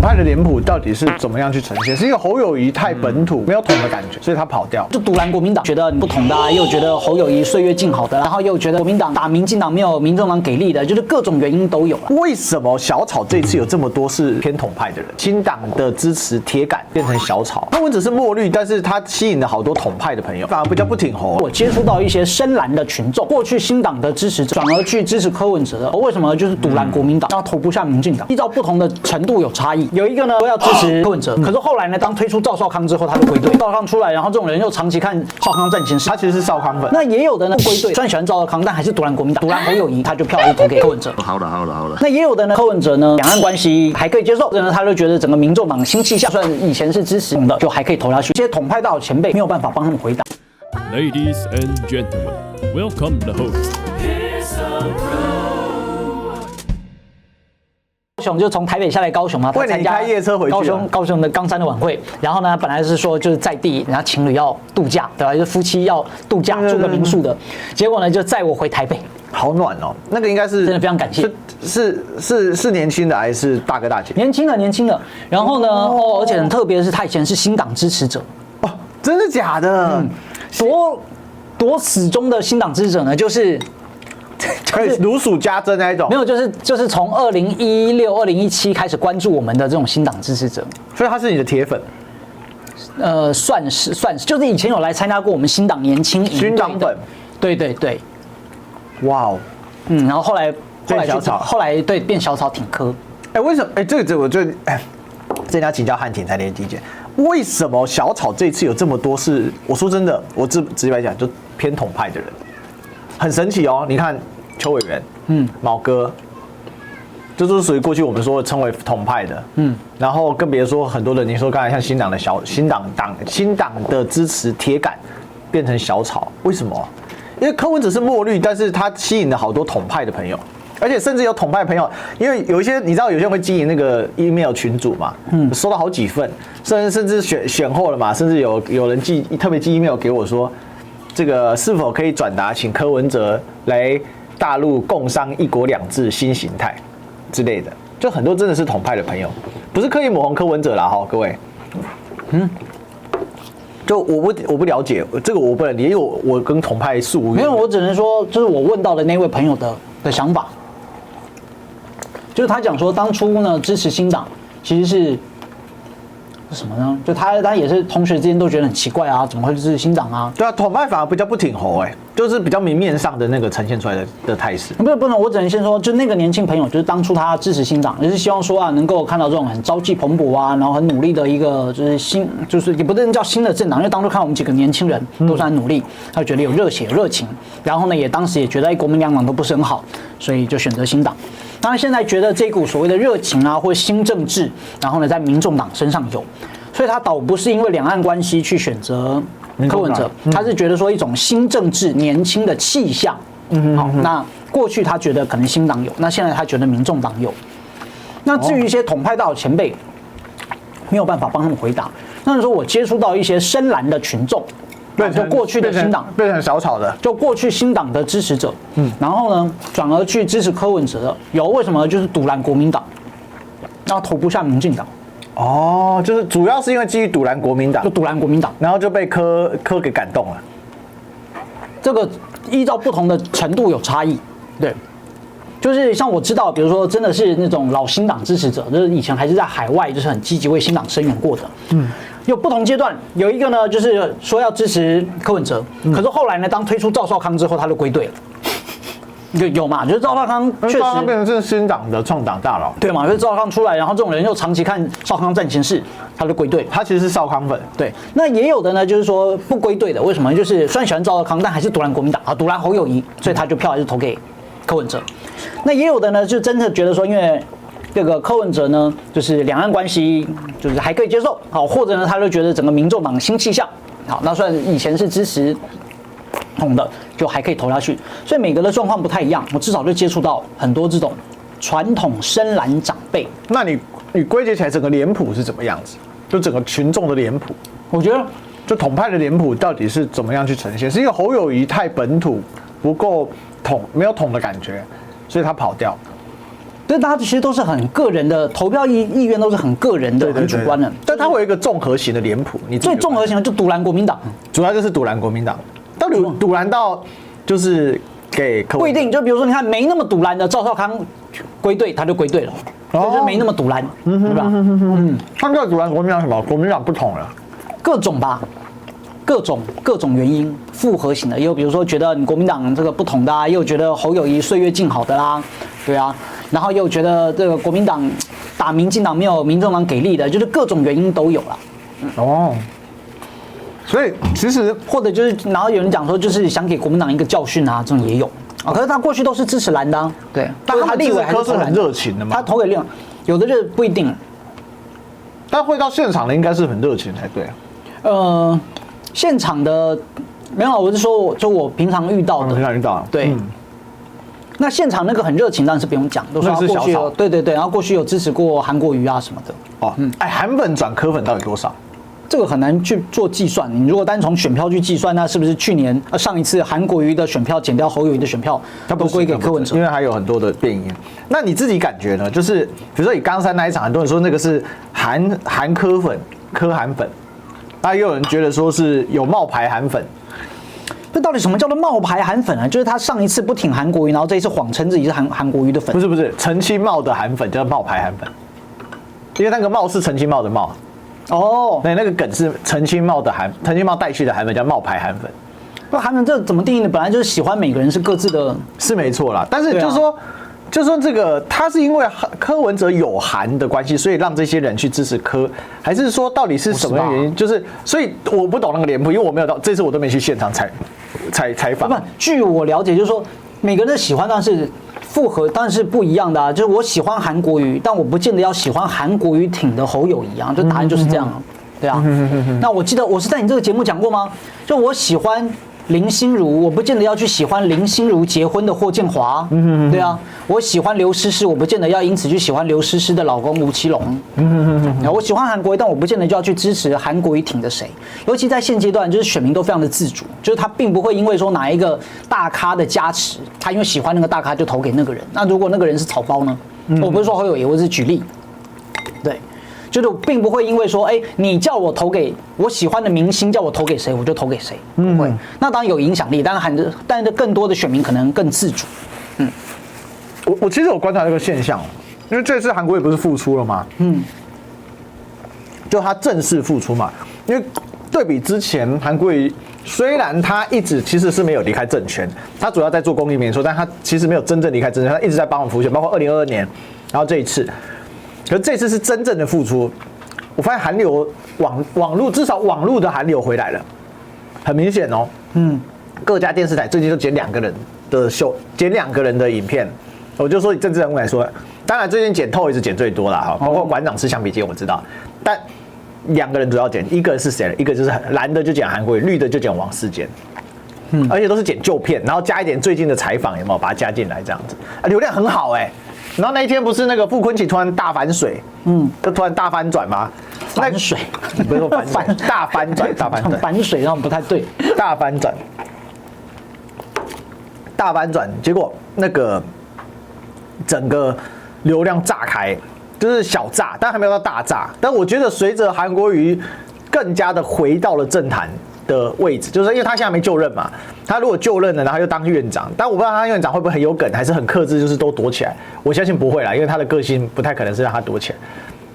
派的脸谱到底是怎么样去呈现？是因为侯友宜太本土，没有统的感觉，所以他跑掉。就独揽国民党，觉得不同的啊，又觉得侯友宜岁月静好的，然后又觉得国民党打民进党没有民众党给力的，就是各种原因都有。为什么小草这次有这么多是偏统派的人？新党的支持铁杆变成小草，柯文哲是墨绿，但是他吸引了好多统派的朋友，反而比较不挺侯。我接触到一些深蓝的群众，过去新党的支持者转而去支持柯文哲的，为什么？就是独揽国民党，然后投不下民进党，依照不同的程度有差异。有一个呢说要支持柯文哲，可是后来呢，当推出赵少康之后，他就归队。赵少康出来，然后这种人又长期看少康战情室，他其实是少康粉。那也有的呢不归队，虽然喜欢赵少康，但还是独揽国民党，独揽侯友宜，他就票就投给柯文哲。好了。那也有的呢，柯文哲呢，两岸关系还可以接受，这呢他就觉得整个民众党新气象，虽然以前是支持的，就还可以投下去。这些统派大佬前辈没有办法帮他们回答。Ladies and gentlemen, welcome the host. 高雄就从台北下来高雄嘛，他参加开夜车回去高雄的冈山的晚会，然后呢，本来是说就是在地，然后情侣要度假，对吧？就是夫妻要度假住个民宿的，结果呢就载我回台北，好暖哦。那个应该是真的非常感谢，是年轻的还是大哥大姐？年轻的。然后呢，而且很特别的是，他以前是新党支持者哦，真的假的？多死忠的新党支持者呢，就是可以如数家珍那一种。没有，就是从2016、2017开始关注我们的这种新党支持者，所以他是你的铁粉。算是，就是以前有来参加过我们新党年轻营新党粉。对。哇哦，然后后来小草，后来对变小草挺柯。为什么？这个我就这要请教汉庭才能理解，为什么小草这次有这么多是？我说真的，我直白讲，就偏统派的人，很神奇哦。你看邱委员，毛哥，这都是属于过去我们说称为统派的，然后更别说很多人，你说刚才像新党的支持铁杆变成小草，为什么？因为柯文哲是墨绿，但是他吸引了好多统派的朋友。而且甚至有统派朋友，因为有一些你知道，有些人会经营那个 email 群组嘛，收到好几份，甚至选后了嘛，甚至有人特别寄 email 给我说，这个是否可以转达，请柯文哲来大陆共商一国两制新形态之类的，就很多真的是统派的朋友，不是刻意抹红柯文哲啦哈，各位，就我不了解这个，我不能理解，因为我跟统派素无缘。没有，我只能说，就是我问到的那位朋友的想法。就是他讲说，当初呢支持新党，其实是什么呢？就他也是同学之间都觉得很奇怪啊，怎么会支持新党啊？对啊，统派反而比较不挺侯就是比较明面上的那个呈现出来的态势。不能，我只能先说，就那个年轻朋友，就是当初他支持新党，也是希望说啊，能够看到这种很朝气蓬勃啊，然后很努力的一个就是也不能叫新的政党，因为当初看我们几个年轻人都是很努力，他觉得有热血热情，然后呢当时也觉得国民两党都不是很好，所以就选择新党。当然现在觉得这股所谓的热情啊，或新政治，然后呢在民众党身上有，所以他倒不是因为两岸关系去选择柯文哲，他是觉得说一种新政治年轻的气象。好，那过去他觉得可能新党有，那现在他觉得民众党有。那至于一些统派大佬前辈，没有办法帮他们回答。那时候我接触到一些深蓝的群众。就过去的新党变成小草的，就过去新党的支持者，然后呢转而去支持柯文哲的，为什么？就是独揽国民党，然后投不下民进党。哦，就是主要是因为基于独揽国民党，就独揽国民党，然后就被柯给感动了。这个依照不同的程度有差异，对。就是像我知道，比如说真的是那种老新党支持者，就是以前还是在海外，就是很积极为新党声援过的，有不同阶段，有一个呢，就是说要支持柯文哲，可是后来呢，当推出赵少康之后，他就归队了。有嘛？就是赵少康确实变成是新党的创党大佬，对嘛？就是赵少康出来，然后这种人又长期看少康战情室，他就归队。他其实是少康粉，对。那也有的呢，就是说不归队的，为什么？就是虽然喜欢赵少康，但还是独揽国民党啊，独揽侯友宜，所以他就票还是投给柯文哲。那也有的呢，就真的觉得说，因为这个柯文哲呢，就是两岸关系就是还可以接受，好，或者呢，他就觉得整个民众党新气象，好，那虽然以前是支持统的，就还可以投下去，所以每个的状况不太一样。我至少就接触到很多这种传统深蓝长辈。那你归结起来，整个脸谱是怎么样子？就整个群众的脸谱，我觉得就统派的脸谱到底是怎么样去呈现？是因为侯友宜太本土，不够统，没有统的感觉，所以他跑掉。对，大家其实都是很个人的投票意愿，都是很个人的、很主观的。但它会有一个综合型的脸谱，你最综合型的就独揽国民党，主要就是独揽国民党。到底独揽到就是给柯文哲不一定，就比如说你看没那么独揽的赵少康归队，他就归队了，就是没那么独揽，对吧？他叫独揽国民党什么？国民党不同了，各种吧。各种原因复合型的，也有比如说觉得你国民党这个不同的啊，也有觉得侯友宜岁月静好的啦，对啊，然后也有觉得这个国民党打民进党没有民众党给力的，就是各种原因都有啦。哦，所以其实或者就是然后有人讲说就是想给国民党一个教训啊，这种也有啊。可是他过去都是支持蓝的、啊，对，但他立委还是很热情的嘛，他投给另有的就不一定，但会到现场的应该是很热情才对啊。现场的没有，我是说，就我平常遇到的，平常遇到对。那现场那个很热情，当然是不用讲，都说他过去有对，然后过去有支持过韩国瑜啊什么的。哦，韩粉转柯粉到底多少？这个很难去做计算。你如果单从选票去计算，那是不是去年上一次韩国瑜的选票减掉侯友宜的选票，它都归给柯文哲？因为还有很多的变因。那你自己感觉呢？就是比如说以冈山那一场，很多人说那个是韩柯粉、柯韩粉。那也有人觉得说是有冒牌韩粉，这到底什么叫做冒牌韩粉啊？就是他上一次不挺韩国瑜，然后这一次谎称自己是韩国瑜的粉。不是陈其茂的韩粉叫冒牌韩粉，因为那个茂是陈其茂的茂。哦，对，那个梗是陈其茂带去的韩粉叫冒牌韩粉。那韩粉这怎么定义呢？本来就是喜欢每个人是各自的，是没错啦。但是就是说这个他是因为柯文哲有韩的关系，所以让这些人去支持柯，还是说到底是什么原因？就是所以我不懂那个脸谱，因为我没有到这次我都没去现场采访。不，据我了解，就是说每个人的喜欢当然是复合，当然是不一样的啊。就是我喜欢韩国瑜，但我不见得要喜欢韩国瑜挺的侯友宜啊。就答案就是这样啊，对啊。那我记得我是在你这个节目讲过吗？就我喜欢林心如，我不见得要去喜欢林心如结婚的霍建华，对啊，我喜欢刘诗诗，我不见得要因此去喜欢刘诗诗的老公吴奇隆，我喜欢韩国瑜，但我不见得就要去支持韩国瑜挺的谁，尤其在现阶段，就是选民都非常的自主，就是他并不会因为说哪一个大咖的加持，他因为喜欢那个大咖就投给那个人，那如果那个人是草包呢？我不是说侯友宜，我只是举例，对。就是并不会因为说，你叫我投给我喜欢的明星，叫我投给谁，我就投给谁，不会。那当然有影响力，但是更多的选民可能更自主。我其实有观察这个现象，因为这次韩国瑜不是复出了吗？就他正式复出嘛，因为对比之前韩国瑜，虽然他一直其实是没有离开政权，他主要在做公益民说，但他其实没有真正离开政权，他一直在帮我们辅选，包括2022年，然后这一次。可是这次是真正的付出，我发现韩流网络至少网络的韩流回来了，很明显哦。各家电视台最近都剪2个人的秀，剪2个人的影片。我就说以政治人物来说，当然最近剪透也是剪最多啦哈，包括馆长吃橡皮筋我知道，但2个人主要剪，一个是谁？一个就是蓝的就剪韩国瑜，绿的就剪王世坚。而且都是剪旧片，然后加一点最近的采访，有没有把它加进来这样子？流量很好然后那一天不是那个傅昆萁突然大反水，就突然大翻转吗？反水，不是说反水，大翻转，反水，然后不太对，大翻转，结果那个整个流量炸开，就是小炸，但还没有到大炸。但我觉得随着韩国瑜更加的回到了政坛的位置，就是因为他现在没就任嘛，他如果就任了，然后又当院长，但我不知道他院长会不会很有梗，还是很克制，就是都躲起来。我相信不会啦，因为他的个性不太可能是让他躲起来。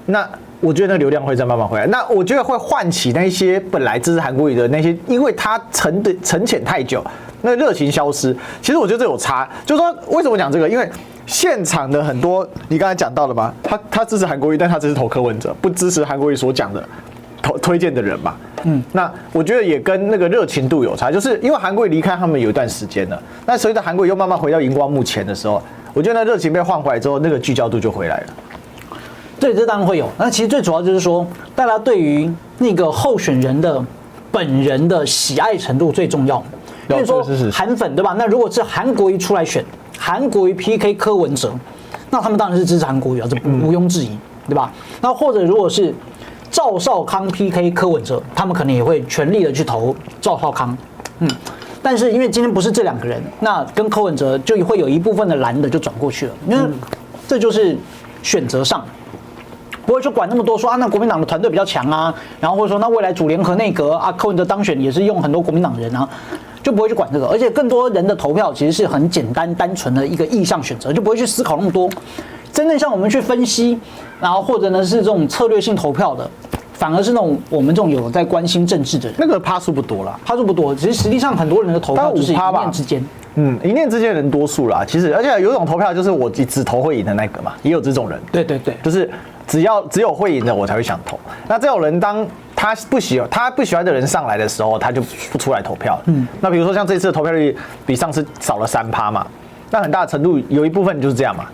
那我觉得那流量会再慢慢回来，那我觉得会唤起那些本来支持韩国瑜的那些，因为他沉潜太久，那热情消失。其实我觉得这有差，就是说为什么讲这个？因为现场的很多你刚才讲到了嘛，他支持韩国瑜，但他只是投柯文哲，不支持韩国瑜所讲的推荐的人嘛。那我觉得也跟那个热情度有差，就是因为韩国瑜离开他们有一段时间了，那随着韩国瑜又慢慢回到荧光幕前的时候，我觉得那热情被换回来之后，那个聚焦度就回来了。对，这当然会有。那其实最主要就是说，大家对于那个候选人的本人的喜爱程度最重要。比如说韩粉对吧？那如果是韩国瑜出来选，韩国瑜 PK 柯文哲，那他们当然是支持韩国瑜啊，这毋庸置疑，对吧？那或者如果是赵少康 PK 柯文哲，他们可能也会全力的去投赵少康。但是因为今天不是这2个人，那跟柯文哲就会有一部分的蓝的就转过去了，因为这就是选择上。不会去管那么多说啊，那国民党的团队比较强啊，然后或者说那未来主联合内阁啊，柯文哲当选也是用很多国民党人啊，就不会去管这个。而且更多人的投票其实是很简单单纯的一个意向选择，就不会去思考那么多。真正像我们去分析，然后或者呢是这种策略性投票的，反而是那种我们这种有在关心政治的人，那个趴数不多啦，趴数不多，其实实际上很多人的投票就是一念之间。一念之间人多数啦。其实，而且有一种投票就是我只投会赢的那个嘛，也有这种人。对，就是只有会赢的我才会想投。那这种人当他不喜欢的人上来的时候，他就不出来投票了。那比如说像这次的投票率比上次少了3%嘛，那很大程度有一部分就是这样嘛，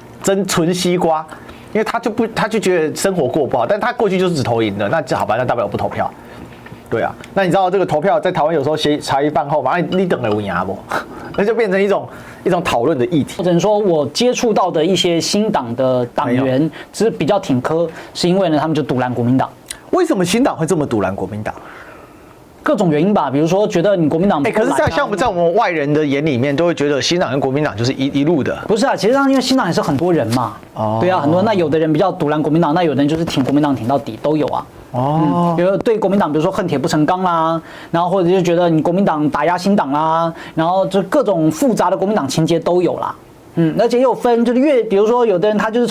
纯西瓜，因为他就觉得生活过不好，但他过去就是只投赢的，那好吧，那大不了不投票。对啊，那你知道这个投票在台湾有时候茶余饭后嘛，你等了有赢不？那就变成一种讨论的议题。只能说我接触到的一些新党的党员，只是比较挺柯，是因为呢他们就独揽国民党。为什么新党会这么独揽国民党？各种原因吧，比如说觉得你国民党可是像我们外人的眼里面，都会觉得新党跟国民党就是一路的。不是啊，其实上因为新党也是很多人嘛，对啊，很多那有的人比较独揽国民党，那有的人就是挺国民党挺到底都有啊。比如对国民党，比如说恨铁不成钢啦，然后或者就觉得你国民党打压新党啦，然后就各种复杂的国民党情节都有啦。而且也有分，就是比如说有的人他就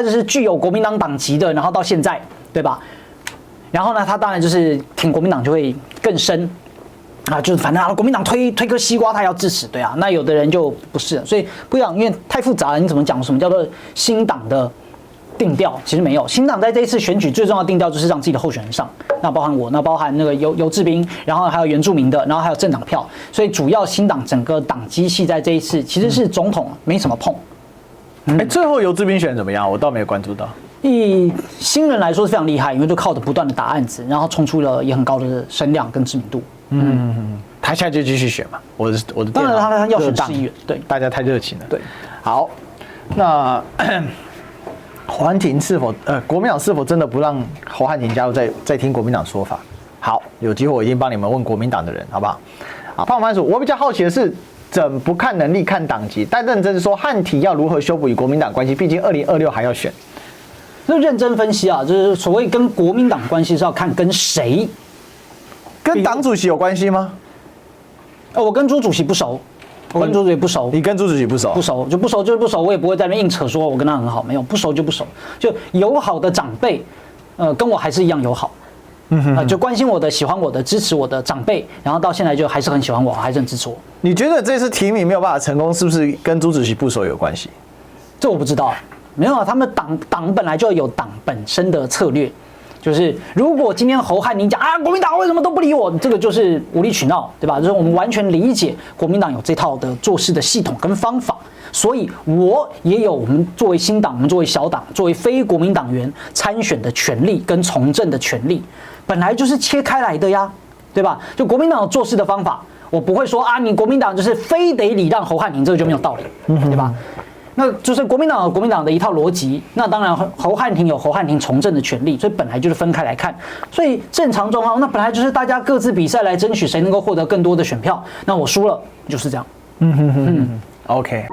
是具有国民党党籍的，然后到现在，对吧？然后呢，他当然就是挺国民党就会更深啊，就是反正国民党推颗西瓜，他也要支持，对啊。那有的人就不是，所以不一样，因为太复杂了。你怎么讲什么叫做新党的定调？其实没有，新党在这一次选举最重要的定调就是让自己的候选人上，那包含我，那包含那个游志斌，然后还有原住民的，然后还有政党票，所以主要新党整个党机系在这一次其实是总统没什么碰。最后游志斌选怎么样？我倒没有关注到。以新人来说是非常厉害，因为就靠着不断的打案子，然后冲出了也很高的声量跟知名度。他现在就继续选嘛，我的当然他要选市议员，对，大家太热情了。对，好，那侯汉廷国民党是否真的不让侯汉廷加入再听国民党说法？好，有机会我已经帮你们问国民党的人，好不好？好，胖番薯，我比较好奇的是，怎不看能力看党籍，但认真说汉廷要如何修补与国民党关系？毕竟2026还要选。就认真分析啊，就是所谓跟国民党关系是要看跟谁，跟党主席有关系吗？我跟朱主席不熟，我跟朱主席不熟。你跟朱主席不熟？不熟就不熟就是不熟，我也不会在那边硬扯说我跟他很好，没有，不熟就不熟。就友好的长辈，跟我还是一样友好。就关心我的、喜欢我的、支持我的长辈，然后到现在就还是很喜欢我，还是很支持我。你觉得这次提名没有办法成功，是不是跟朱主席不熟有关系？这我不知道。没有啊，他们党本来就有党本身的策略，就是如果今天侯汉廷讲啊，国民党为什么都不理我，这个就是无理取闹，对吧？就是我们完全理解国民党有这套的做事的系统跟方法，所以我也有我们作为新党、我们作为小党、作为非国民党员参选的权利跟从政的权利，本来就是切开来的呀，对吧？就国民党有做事的方法，我不会说啊，你国民党就是非得礼让侯汉廷，这个就没有道理，对吧？那就是国民党有国民党的一套逻辑，那当然侯汉廷有侯汉廷从政的权利，所以本来就是分开来看。所以正常状况，那本来就是大家各自比赛来争取谁能够获得更多的选票。那我输了，就是这样。OK。